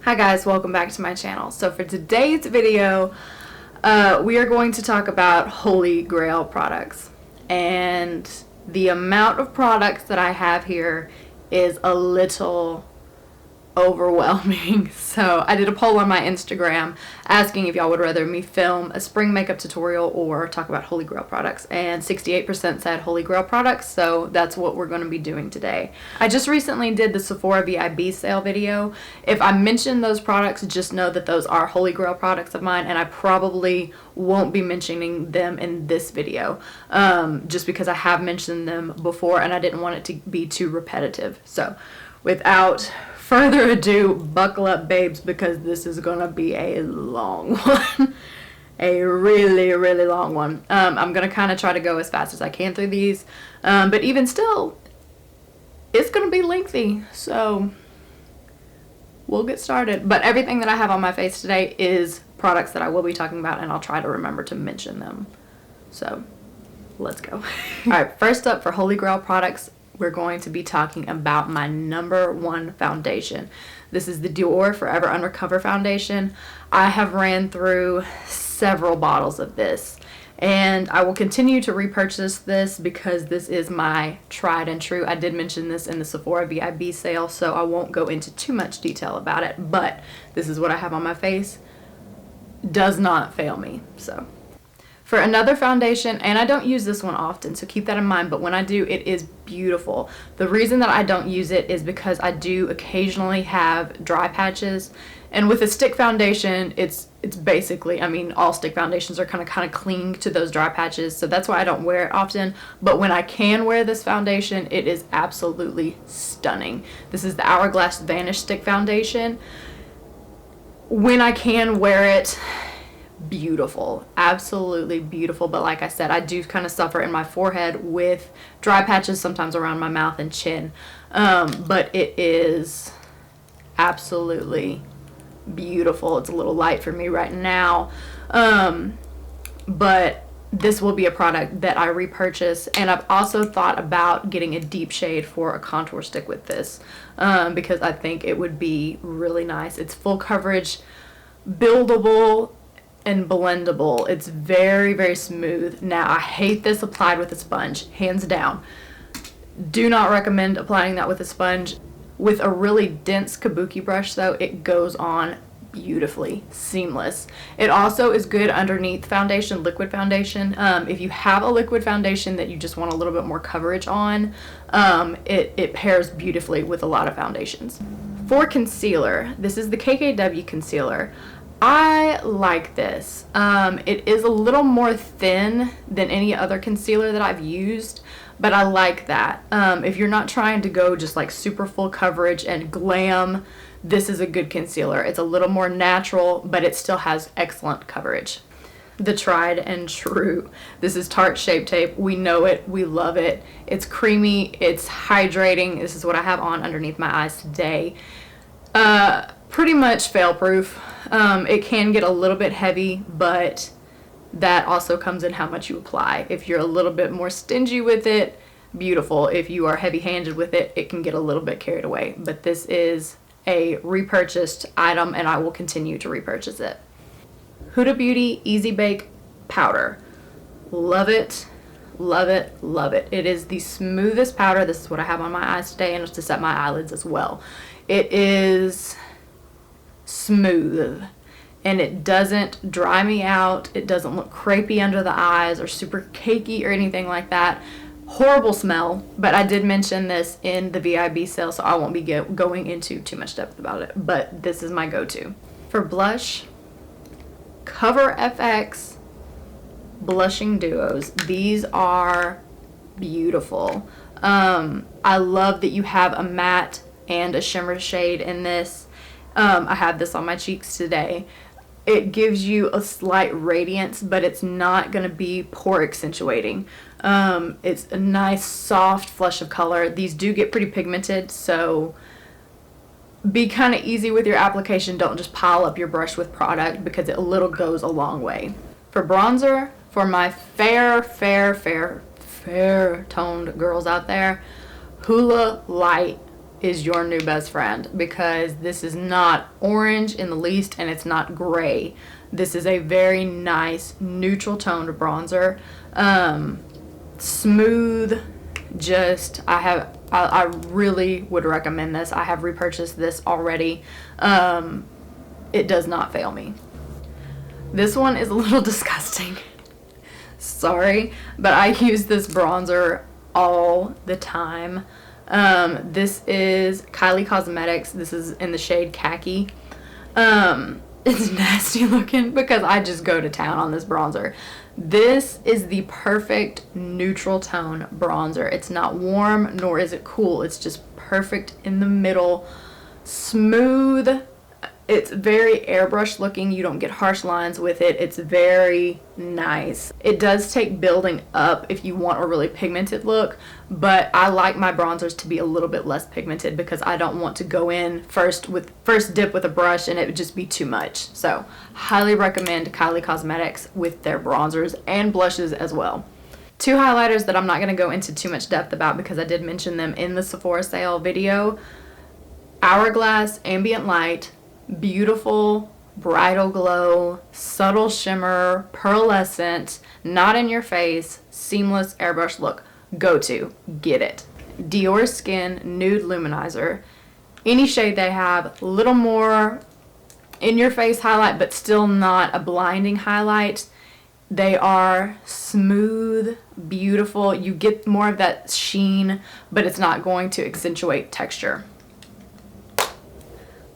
Hi guys, welcome back to my channel. So for today's video, we are going to talk about Holy Grail products. And the amount of products that I have here is a little overwhelming. So I did a poll on my Instagram asking if y'all would rather me film a spring makeup tutorial or talk about Holy Grail products, and 68% said Holy Grail products, so that's what we're going to be doing today. I just recently did the Sephora VIB sale video. If I mention those products, just know that those are Holy Grail products of mine, and I probably won't be mentioning them in this video just because I have mentioned them before and I didn't want it to be too repetitive. So without further ado, buckle up babes, because this is gonna be a long one. A really long one. I'm gonna kind of try to go as fast as I can through these, but even still it's gonna be lengthy, so we'll get started. But everything that I have on my face today is products that I will be talking about, and I'll try to remember to mention them. So let's go. Alright, first up for Holy Grail products, we're going to be talking about my #1 foundation. This is the Dior Forever Undercover foundation. I have ran through several bottles of this, and I will continue to repurchase this because this is my tried and true. I did mention this in the Sephora VIB sale, so I won't go into too much detail about it, but this is what I have on my face. Does not fail me. So for another foundation, and I don't use this one often, so keep that in mind, but when I do, it is beautiful. The reason that I don't use it is because I do occasionally have dry patches, and with a stick foundation, it's basically, I mean, all stick foundations are kind of cling to those dry patches, so that's why I don't wear it often. But when I can wear this foundation, it is absolutely stunning. This is the Hourglass Vanish Stick Foundation. When I can wear it, beautiful, absolutely beautiful. But like I said, I do kind of suffer in my forehead with dry patches, sometimes around my mouth and chin, but it is absolutely beautiful. It's a little light for me right now, but this will be a product that I repurchase. And I've also thought about getting a deep shade for a contour stick with this, because I think it would be really nice. It's full coverage, buildable, and blendable. It's very smooth. Now, I hate this applied with a sponge, hands down. Do not recommend applying that with a sponge. With a really dense kabuki brush though, it goes on beautifully, seamless. It also is good underneath foundation, liquid foundation. If you have a liquid foundation that you just want a little bit more coverage on, it pairs beautifully with a lot of foundations. For concealer, this is the KKW concealer. I like this. It is a little more thin than any other concealer that I've used, but I like that. If you're not trying to go just like super full coverage and glam, this is a good concealer. It's a little more natural, but it still has excellent coverage. The tried and true. This is Tarte Shape Tape. We know it. We love it. It's creamy. It's hydrating. This is what I have on underneath my eyes today. Pretty much fail proof. It can get a little bit heavy, but that also comes in how much you apply. If you're a little bit more stingy with it, beautiful. If you are heavy-handed with it, it can get a little bit carried away. But this is a repurchased item, and I will continue to repurchase it. Huda Beauty Easy Bake Powder. Love it, love it, love it. It is the smoothest powder. This is what I have on my eyes today, and it's to set my eyelids as well. It is smooth, and it doesn't dry me out. It doesn't look crepey under the eyes or super cakey or anything like that. Horrible smell, but I did mention this in the VIB sale, so I won't be going into too much depth about it, but this is my go-to. For blush, Cover FX Blushing Duos. These are beautiful. I love that you have a matte and a shimmer shade in this. I have this on my cheeks today. It gives you a slight radiance, but it's not going to be pore accentuating. It's a nice soft flush of color. These do get pretty pigmented, so be kind of easy with your application. Don't just pile up your brush with product, because a little goes a long way. For bronzer, for my fair toned girls out there, Hoola Light is your new best friend, because this is not orange in the least and it's not gray. This is a very nice neutral toned bronzer. Smooth. Just, I really would recommend this. I have repurchased this already. It does not fail me. This one is a little disgusting. Sorry, but I use this bronzer all the time. This is Kylie Cosmetics. This is in the shade Khaki. It's nasty looking because I just go to town on this bronzer. This is the perfect neutral tone bronzer. It's not warm nor is it cool. It's just perfect in the middle. Smooth. It's very airbrush looking. You don't get harsh lines with it. It's very nice. It does take building up if you want a really pigmented look, but I like my bronzers to be a little bit less pigmented because I don't want to go in first dip with a brush and it would just be too much. So highly recommend Kylie Cosmetics with their bronzers and blushes as well. Two highlighters that I'm not going to go into too much depth about because I did mention them in the Sephora sale video. Hourglass Ambient Light. Beautiful bridal glow, subtle shimmer, pearlescent, not in your face, seamless airbrush look. Go to, get it. Dior Skin Nude Luminizer. Any shade they have, little more in your face highlight, but still not a blinding highlight. They are smooth, beautiful. You get more of that sheen, but it's not going to accentuate texture.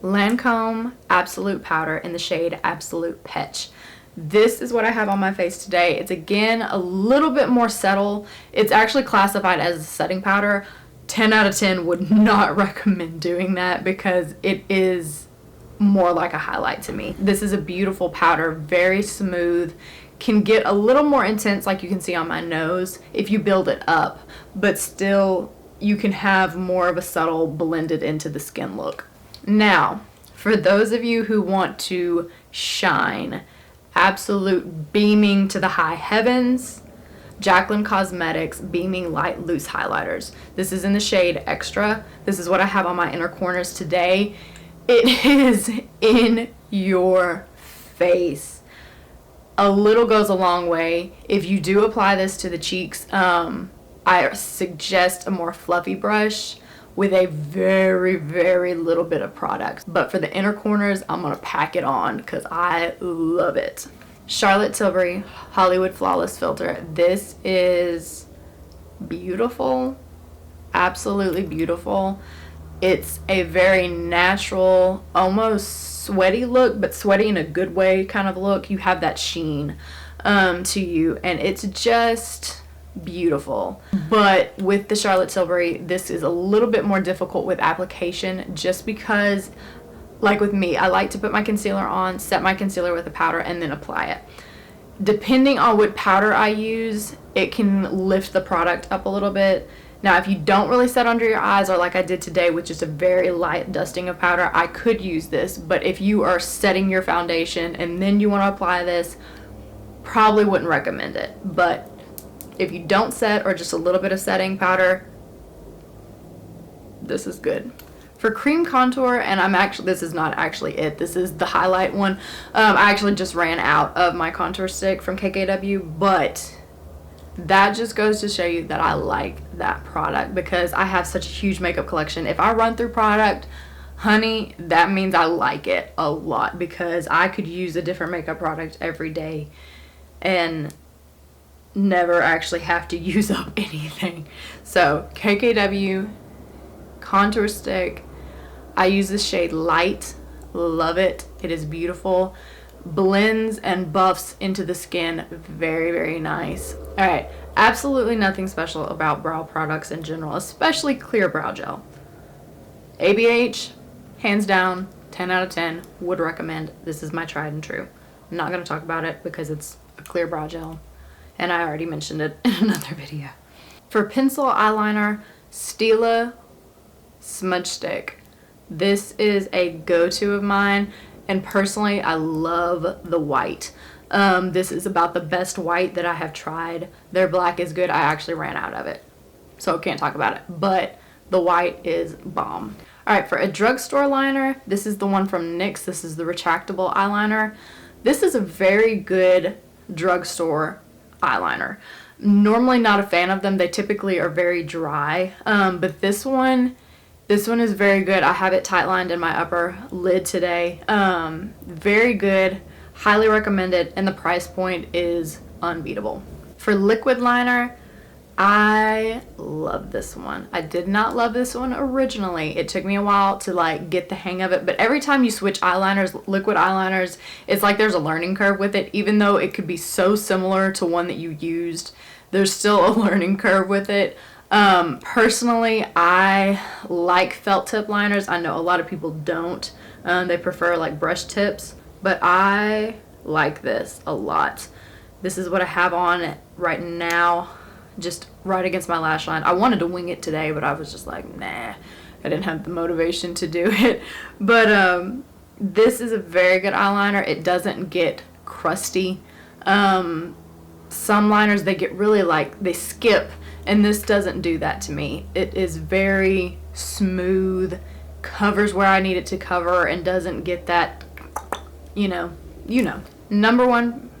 Lancome Absolute Powder in the shade Absolute Petch. This is what I have on my face today. It's again a little bit more subtle. It's actually classified as a setting powder. 10 out of 10 would not recommend doing that because it is more like a highlight to me. This is a beautiful powder, very smooth. Can get a little more intense like you can see on my nose if you build it up, but still you can have more of a subtle blended into the skin look. Now, for those of you who want to shine, absolute beaming to the high heavens, Jaclyn Cosmetics Beaming Light Loose Highlighters. This is in the shade Extra. This is what I have on my inner corners today. It is in your face. A little goes a long way. If you do apply this to the cheeks, I suggest a more fluffy brush with a very, very little bit of product. But for the inner corners, I'm gonna pack it on because I love it. Charlotte Tilbury Hollywood Flawless Filter. This is beautiful, absolutely beautiful. It's a very natural, almost sweaty look, but sweaty in a good way kind of look. You have that sheen to you, and it's just beautiful. But with the Charlotte Tilbury, this is a little bit more difficult with application just because, like with me, I like to put my concealer on, set my concealer with a powder, and then apply it. Depending on what powder I use, it can lift the product up a little bit. Now, if you don't really set under your eyes, or like I did today with just a very light dusting of powder, I could use this. But if you are setting your foundation and then you want to apply this, probably wouldn't recommend it. But if you don't set, or just a little bit of setting powder, this is good. For cream contour, and this is not actually it, this is the highlight one. I actually just ran out of my contour stick from KKW, but that just goes to show you that I like that product because I have such a huge makeup collection. If I run through product, honey, that means I like it a lot because I could use a different makeup product every day and never actually have to use up anything. So KKW contour stick. I use the shade Light. Love it. It is beautiful. Blends and buffs into the skin. Very, very nice. Alright, absolutely nothing special about brow products in general, especially clear brow gel. ABH, hands down, 10 out of 10, would recommend. This is my tried and true. I'm not going to talk about it because it's a clear brow gel, and I already mentioned it in another video. For pencil eyeliner, Stila Smudge Stick. This is a go-to of mine, and personally I love the white. This is about the best white that I have tried. Their black is good. I actually ran out of it, so can't talk about it. But The white is bomb. Alright, for a drugstore liner, this is the one from NYX. This is the retractable eyeliner. This is a very good drugstore eyeliner. Normally not a fan of them. They typically are very dry. But this one is very good. I have it tight lined in my upper lid today. Very good. Highly recommended. And the price point is unbeatable. For liquid liner, I love this one. I did not love this one originally. It took me a while to like get the hang of it, but every time you switch eyeliners, liquid eyeliners, it's like there's a learning curve with it. Even though it could be so similar to one that you used, there's still a learning curve with it. Personally, I like felt tip liners. I know a lot of people don't. They prefer like brush tips, but I like this a lot. This is what I have on right now, just right against my lash line. I wanted to wing it today, but I was just like, nah, I didn't have the motivation to do it. But this is a very good eyeliner. It doesn't get crusty. Some liners, they get really like, they skip, and this doesn't do that to me. It is very smooth, covers where I need it to cover, and doesn't get that, you know. Number one.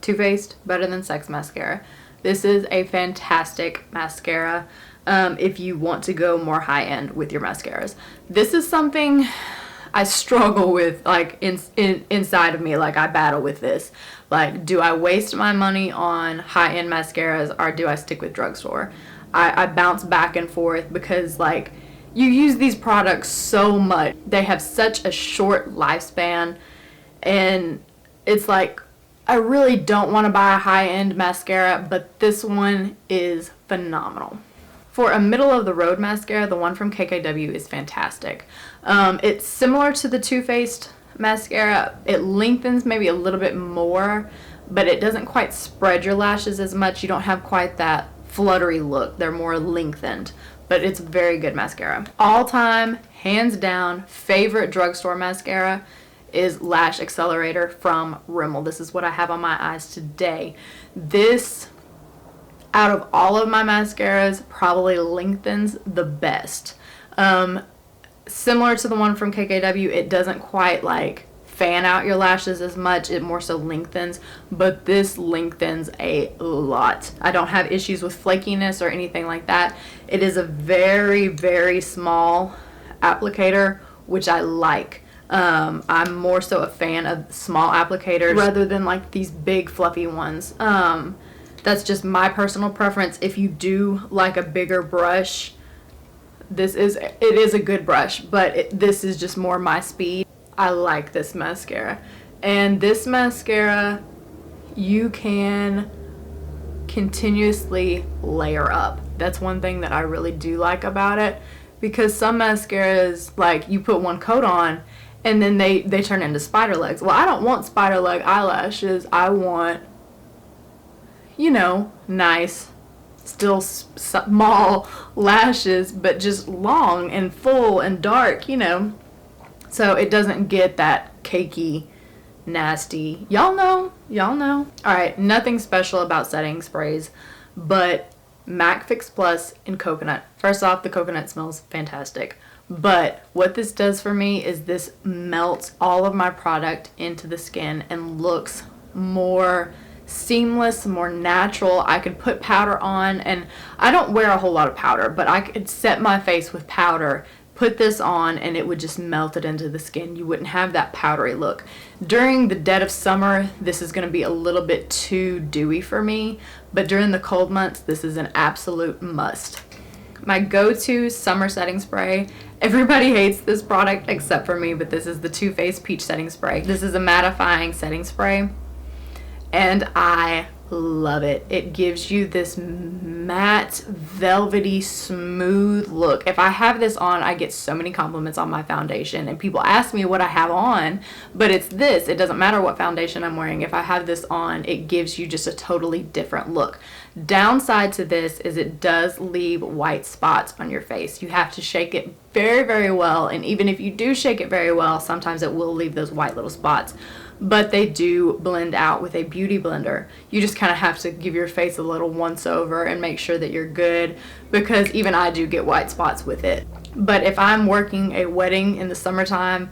Too Faced Better Than Sex mascara. This is a fantastic mascara if you want to go more high-end with your mascaras. This is something I struggle with, like inside of me. Like, I battle with this. Like, do I waste my money on high-end mascaras, or do I stick with drugstore? I bounce back and forth because, like, you use these products so much. They have such a short lifespan, and it's like, I really don't want to buy a high-end mascara, but this one is phenomenal. For a middle-of-the-road mascara, the one from KKW is fantastic. It's similar to the Too Faced mascara. It lengthens maybe a little bit more, but it doesn't quite spread your lashes as much. You don't have quite that fluttery look. They're more lengthened, but it's a very good mascara. All-time, hands down, favorite drugstore mascara is Lash Accelerator from Rimmel. This is what I have on my eyes today. This, out of all of my mascaras, probably lengthens the best. Similar to the one from KKW, it doesn't quite like fan out your lashes as much. It more so lengthens, but this lengthens a lot. I don't have issues with flakiness or anything like that. It is a very, very small applicator, which I like. I'm more so a fan of small applicators rather than like these big fluffy ones. That's just my personal preference. If you do like a bigger brush, it is a good brush, but this is just more my speed. I like this mascara. And this mascara, you can continuously layer up. That's one thing that I really do like about it, because some mascaras, like, you put one coat on and then they turn into spider legs. Well, I don't want spider leg eyelashes. I want, nice, still small lashes, but just long and full and dark, so it doesn't get that cakey, nasty. Y'all know. Alright, nothing special about setting sprays, but MAC Fix Plus in coconut. First off, the coconut smells fantastic. But what this does for me is this melts all of my product into the skin and looks more seamless, more natural. I could put powder on, and I don't wear a whole lot of powder, but I could set my face with powder, put this on, and it would just melt it into the skin. You wouldn't have that powdery look. During the dead of summer, this is going to be a little bit too dewy for me, but during the cold months, this is an absolute must. My go-to summer setting spray. Everybody hates this product except for me, but this is the Too Faced Peach Setting Spray. This is a mattifying setting spray, and I love it. It gives you this matte, velvety, smooth look. If I have this on, I get so many compliments on my foundation, and people ask me what I have on, but it's this. It doesn't matter what foundation I'm wearing. If I have this on, it gives you just a totally different look. Downside to this is it does leave white spots on your face. You have to shake it very, very well, and even if you do shake it very well, sometimes it will leave those white little spots. but they do blend out with a beauty blender. You just kind of have to give your face a little once over and make sure that you're good, because even I do get white spots with it. But if I'm working a wedding in the summertime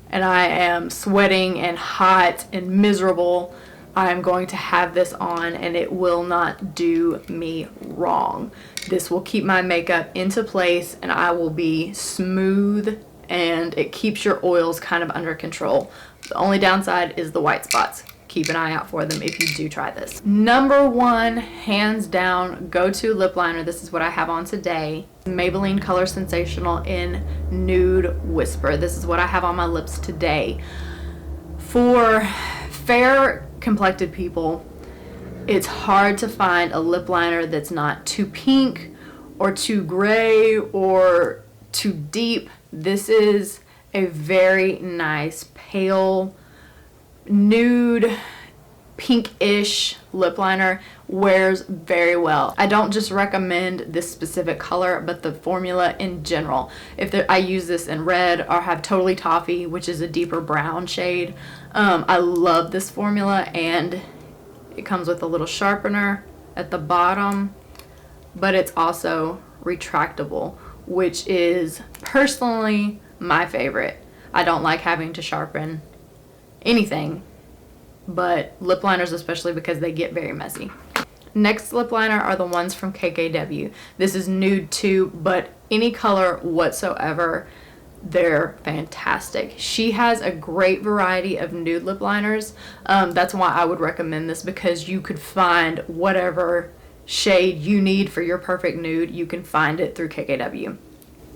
and I am sweating and hot and miserable, I'm going to have this on and it will not do me wrong. This will keep my makeup into place and I will be smooth, and it keeps your oils kind of under control. The only downside is the white spots. Keep an eye out for them if you do try this. Number one, hands down, go-to lip liner. This is what I have on today. Maybelline Color Sensational in Nude Whisper. This is what I have on my lips today. For fair complected people, it's hard to find a lip liner that's not too pink or too gray or too deep. This is a very nice pale nude pinkish lip liner. Wears very well. I don't just recommend this specific color, but the formula in general. I use this in red or have Totally Toffee, which is a deeper brown shade. I love this formula, and it comes with a little sharpener at the bottom, but it's also retractable, which is personally my favorite. I don't like having to sharpen anything, but lip liners especially, because they get very messy. Next lip liner are the ones from KKW. This is nude too, but any color whatsoever, they're fantastic. She has a great variety of nude lip liners. That's why I would recommend this, because you could find whatever shade you need for your perfect nude. You can find it through KKW.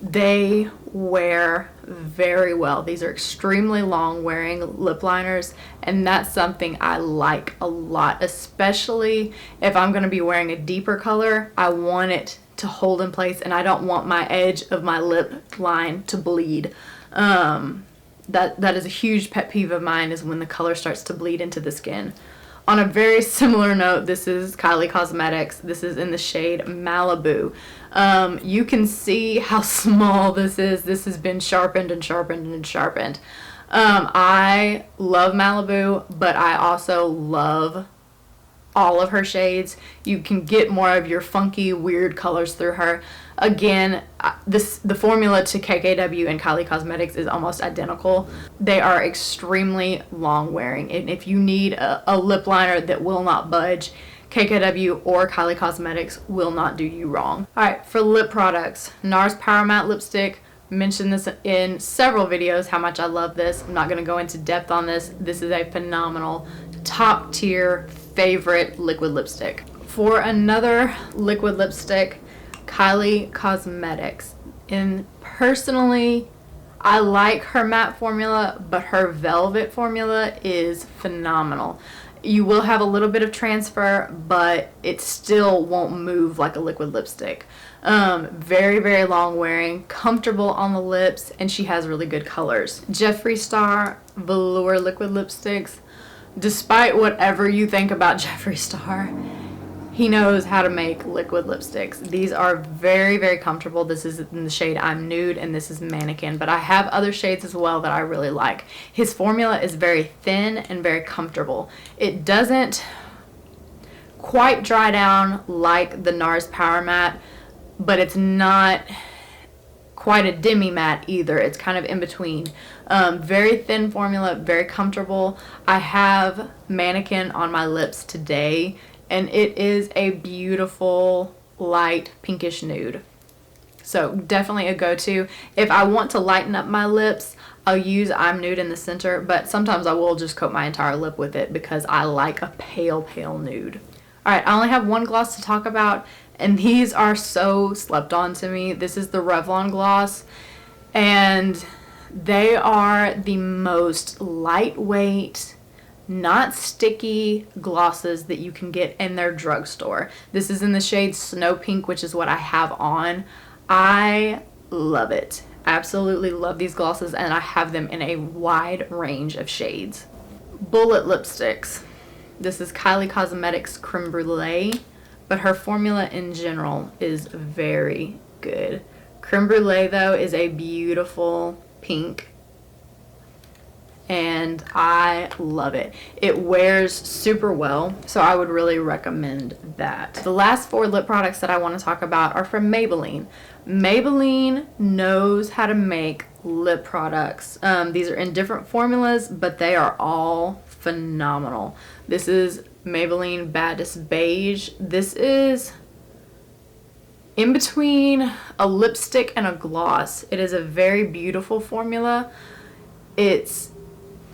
They wear very well. These are extremely long wearing lip liners, and that's something I like a lot, especially if I'm going to be wearing a deeper color. I want it to hold in place, and I don't want my edge of my lip line to bleed. That is a huge pet peeve of mine, is when the color starts to bleed into the skin. On a very similar note, this is Kylie Cosmetics. This is in the shade Malibu. You can see how small this is. This has been sharpened and sharpened and sharpened. I love Malibu, but I also love all of her shades. You can get more of your funky, weird colors through her. Again, the formula to KKW and Kylie Cosmetics is almost identical. They are extremely long wearing, and if you need a lip liner that will not budge, KKW or Kylie Cosmetics will not do you wrong. Alright, for lip products, NARS Power Matte Lipstick. Mentioned this in several videos how much I love this. I'm not going to go into depth on this. This is a phenomenal, top tier favorite liquid lipstick. For another liquid lipstick, Kylie Cosmetics. And personally, I like her matte formula, but her velvet formula is phenomenal. You will have a little bit of transfer, but it still won't move like a liquid lipstick. Very, very long wearing, comfortable on the lips, and she has really good colors. Jeffree Star Velour liquid lipsticks. Despite whatever you think about Jeffree Star, he knows how to make liquid lipsticks. These are very, very comfortable. This is in the shade I'm Nude, and this is Mannequin, but I have other shades as well that I really like. His formula is very thin and very comfortable. It doesn't quite dry down like the NARS Power Matte, but it's not quite a demi matte either. It's kind of in between. Very thin formula, very comfortable. I have Mannequin on my lips today, and it is a beautiful light pinkish nude. So definitely a go-to. If I want to lighten up my lips, I'll use I'm Nude in the center, but sometimes I will just coat my entire lip with it because I like a pale, pale nude. Alright, I only have one gloss to talk about, and these are so slept on to me. This is the Revlon gloss, and they are the most lightweight, not sticky glosses that you can get in their drugstore. This is in the shade Snow Pink, which is what I have on. I love it. Absolutely love these glosses, and I have them in a wide range of shades. Bullet lipsticks. This is Kylie Cosmetics Creme Brulee, but her formula in general is very good. Creme Brulee, though, is a beautiful pink. and I love it. It wears super well, so I would really recommend that. The last 4 lip products that I want to talk about are from Maybelline. Maybelline knows how to make lip products. These are in different formulas, but they are all phenomenal. This is Maybelline Baddest Beige. This is in between a lipstick and a gloss. It is a very beautiful formula. It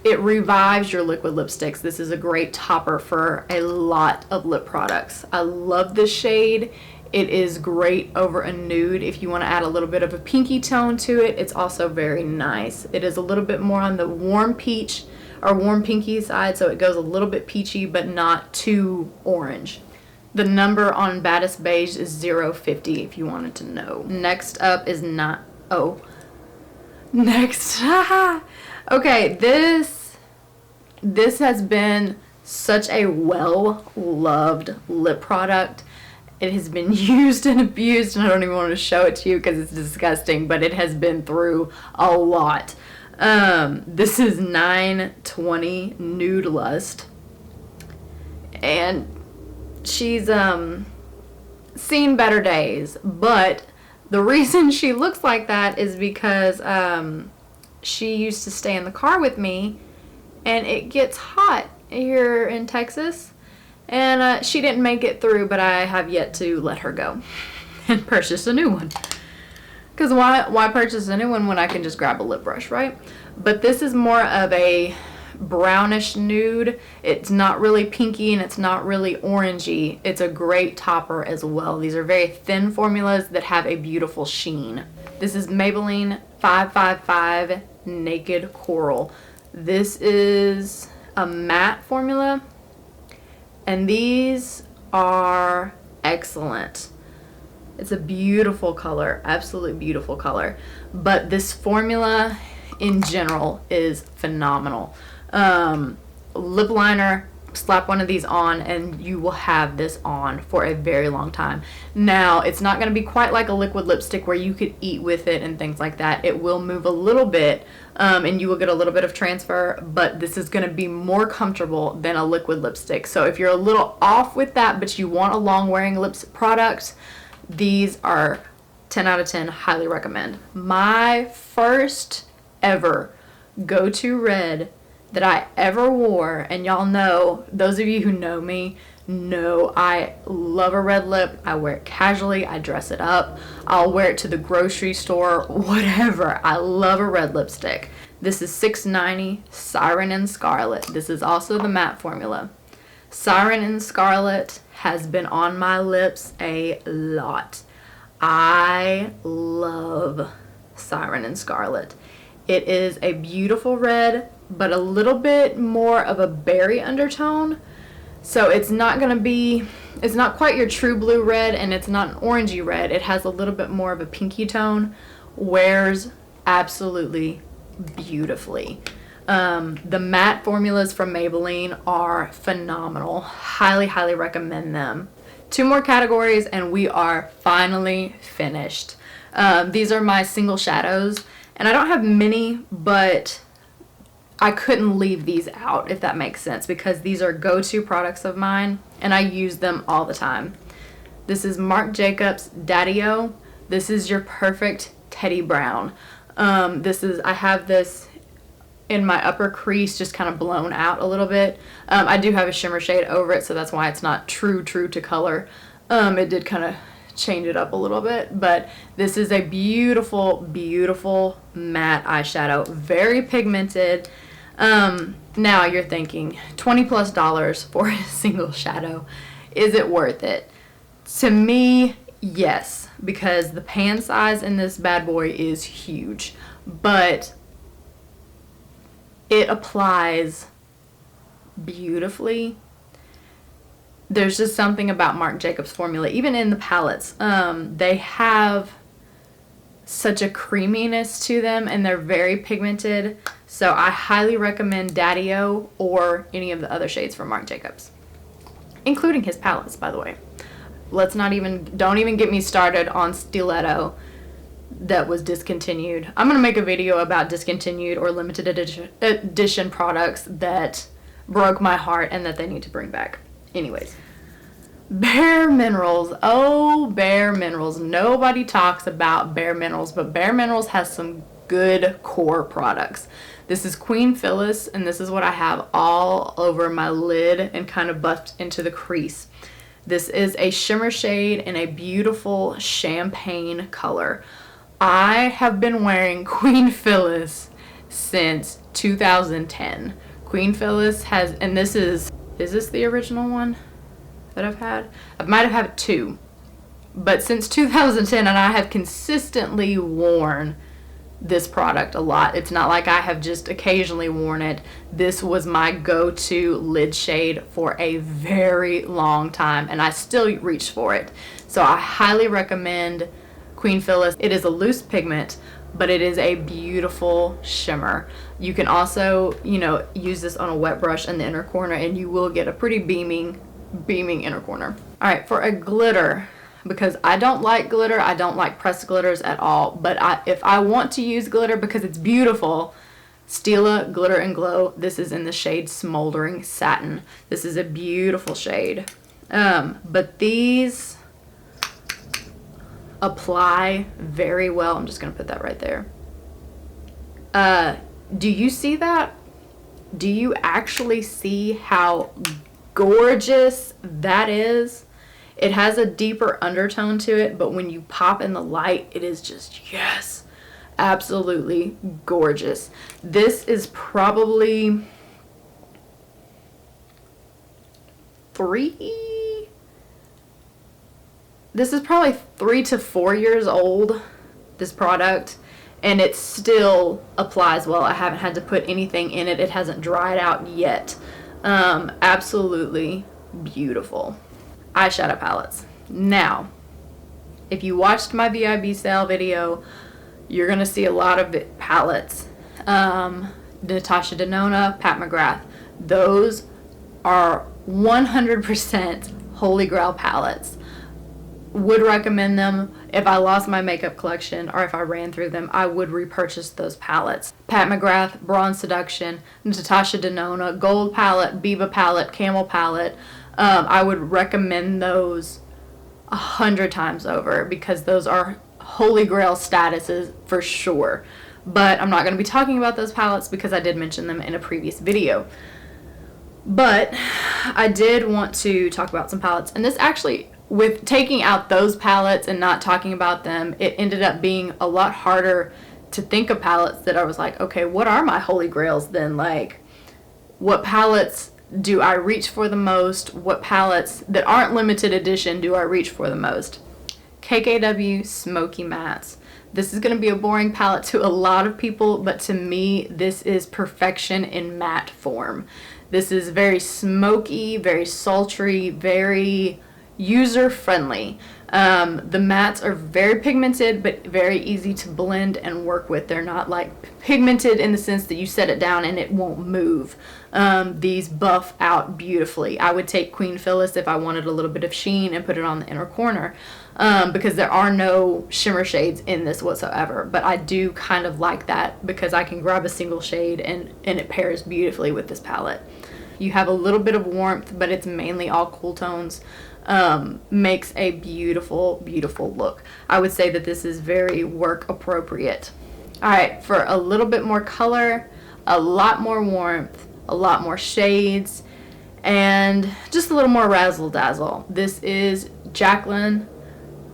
revives your liquid lipsticks. This is a great topper for a lot of lip products. I love this shade. It is great over a nude if you want to add a little bit of a pinky tone to it. It's also very nice. It is a little bit more on the warm peach or warm pinky side, so it goes a little bit peachy but not too orange. The number on Baddest Beige is 050 if you wanted to know. Next up is okay, this has been such a well-loved lip product. It has been used and abused, and I don't even want to show it to you because it's disgusting, but it has been through a lot. This is 920 Nude Lust, and she's seen better days, but the reason she looks like that is because she used to stay in the car with me, and it gets hot here in Texas, and she didn't make it through, but I have yet to let her go and purchase a new one. Because why purchase a new one when I can just grab a lip brush, right? But this is more of a brownish nude. It's not really pinky and it's not really orangey. It's a great topper as well. These are very thin formulas that have a beautiful sheen. This is Maybelline 555 Naked Coral. This is a matte formula, and these are excellent. It's a beautiful color, absolutely beautiful color. But this formula in general is phenomenal. Lip liner, slap one of these on and you will have this on for a very long time. Now, it's not going to be quite like a liquid lipstick where you could eat with it and things like that. It will move a little bit, and you will get a little bit of transfer, but this is going to be more comfortable than a liquid lipstick. So if you're a little off with that, but you want a long wearing lips product, these are 10 out of 10, highly recommend. My first ever go-to red that I ever wore, and y'all know, those of you who know me know I love a red lip. I wear it casually, I dress it up, I'll wear it to the grocery store, whatever. I love a red lipstick. This is 690 Siren and Scarlet. This is also the matte formula. Siren and Scarlet has been on my lips a lot. I love Siren and Scarlet. It is a beautiful red, but a little bit more of a berry undertone. So it's not quite your true blue red, and it's not an orangey red. It has a little bit more of a pinky tone. Wears absolutely beautifully. The matte formulas from Maybelline are phenomenal. Highly, highly recommend them. 2 more categories and we are finally finished. These are my single shadows, and I don't have many, but I couldn't leave these out, if that makes sense, because these are go-to products of mine and I use them all the time. This is Marc Jacobs Daddy-O. This is your perfect teddy brown. I have this in my upper crease, just kind of blown out a little bit. I do have a shimmer shade over it, so that's why it's not true to color. It did kind of change it up a little bit, but this is a beautiful, beautiful matte eyeshadow, very pigmented. Now you're thinking $20+ for a single shadow. Is it worth it? To me, yes, because the pan size in this bad boy is huge, but it applies beautifully. There's just something about Marc Jacobs formula, even in the palettes. They have such a creaminess to them, and they're very pigmented. So I highly recommend Daddy-O or any of the other shades from Marc Jacobs, including his palettes, by the way. Don't even get me started on Stiletto. that was discontinued. I'm going to make a video about discontinued or limited edition products that broke my heart and that they need to bring back. Anyways, Bare Minerals. Oh, Bare Minerals. Nobody talks about Bare Minerals, but Bare Minerals has some good core products. This is Queen Phyllis, and this is what I have all over my lid and kind of buffed into the crease. This is a shimmer shade in a beautiful champagne color. I have been wearing Queen Phyllis since 2010. Queen Phyllis has, and this is this the original one that I've had? I might have had two, but since 2010, and I have consistently worn this product a lot. It's not like I have just occasionally worn it. This was my go-to lid shade for a very long time, and I still reach for it. So I highly recommend Queen Phyllis. It is a loose pigment, but it is a beautiful shimmer. You can also, use this on a wet brush in the inner corner, and you will get a pretty beaming inner corner. All right, for a glitter, because I don't like glitter, I don't like pressed glitters at all, but if I want to use glitter because it's beautiful, Stila Glitter and Glow. This is in the shade Smoldering Satin. This is a beautiful shade, but these apply very well. I'm just gonna put that right there. Do you see that? Do you actually see how gorgeous that is? It has a deeper undertone to it, but when you pop in the light, it is just, yes, absolutely gorgeous. This is probably this is probably 3 to 4 years old, this product, and it still applies well. I haven't had to put anything in it. It hasn't dried out yet. Absolutely beautiful. Eyeshadow palettes. Now, if you watched my VIB sale video, you're going to see a lot of palettes. Natasha Denona, Pat McGrath. Those are 100% Holy Grail palettes. Would recommend them. If I lost my makeup collection or if I ran through them, I would repurchase those palettes. Pat McGrath, Bronze Seduction, Natasha Denona, Gold palette, Biba palette, Camel palette. I would recommend those 100 times over because those are Holy Grail statuses for sure. But I'm not going to be talking about those palettes because I did mention them in a previous video. But I did want to talk about some palettes, and this actually, with taking out those palettes and not talking about them, it ended up being a lot harder to think of palettes that I was like, okay, what are my Holy Grails then? Like, what palettes do I reach for the most? What palettes that aren't limited edition do I reach for the most? KKW Smoky Mattes. This is going to be a boring palette to a lot of people, but to me, this is perfection in matte form. This is very smoky, very sultry, very user-friendly. The mattes are very pigmented, but very easy to blend and work with. They're not like pigmented in the sense that you set it down and it won't move. These buff out beautifully. I would take Queen Phyllis if I wanted a little bit of sheen and put it on the inner corner, because there are no shimmer shades in this whatsoever. But I do kind of like that because I can grab a single shade and it pairs beautifully with this palette. You have a little bit of warmth, but it's mainly all cool tones. Makes a beautiful, beautiful look. I would say that this is very work appropriate. Alright, for a little bit more color, a lot more warmth, a lot more shades, and just a little more razzle dazzle. This is Jacqueline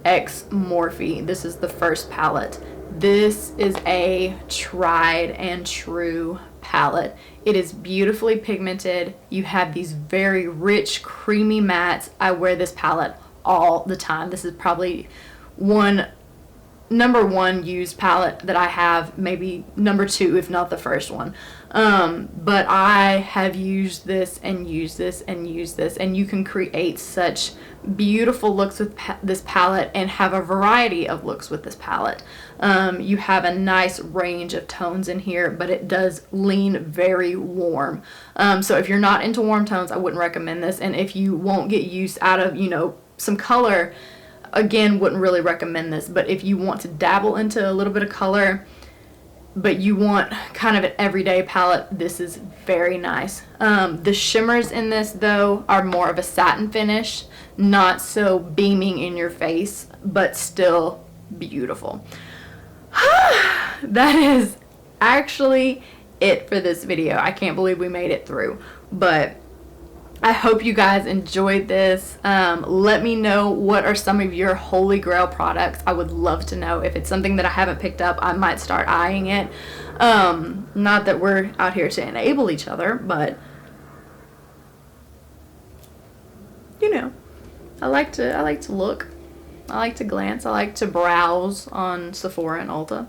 X Morphe. This is the first palette. This is a tried and true palette. It is beautifully pigmented. You have these very rich, creamy mattes. I wear this palette all the time. This is probably number one used palette that I have, maybe number two, if not the first one. But I have used this and used this and used this, and you can create such beautiful looks with this palette and have a variety of looks with this palette. You have a nice range of tones in here, but it does lean very warm. So if you're not into warm tones, I wouldn't recommend this. And if you won't get use out of, some color, again, wouldn't really recommend this, but if you want to dabble into a little bit of color, but you want kind of an everyday palette, this is very nice. The shimmers in this, though, are more of a satin finish, not so beaming in your face, but still beautiful. That is actually it for this video. I can't believe we made it through, but I hope you guys enjoyed this. Let me know what are some of your Holy Grail products. I would love to know. If it's something that I haven't picked up, I might start eyeing it. Not that we're out here to enable each other, but you know, I like to look. I like to glance. I like to browse on Sephora and Ulta.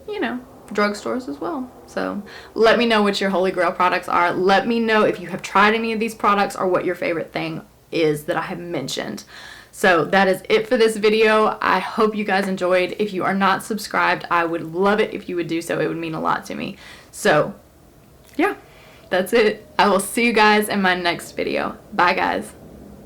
You know, drugstores as well. So let me know what your Holy Grail products are. Let me know if you have tried any of these products or what your favorite thing is that I have mentioned. So that is it for this video. I hope you guys enjoyed. If you are not subscribed, I would love it if you would do so. It would mean a lot to me. So yeah, that's it. I will see you guys in my next video. Bye guys.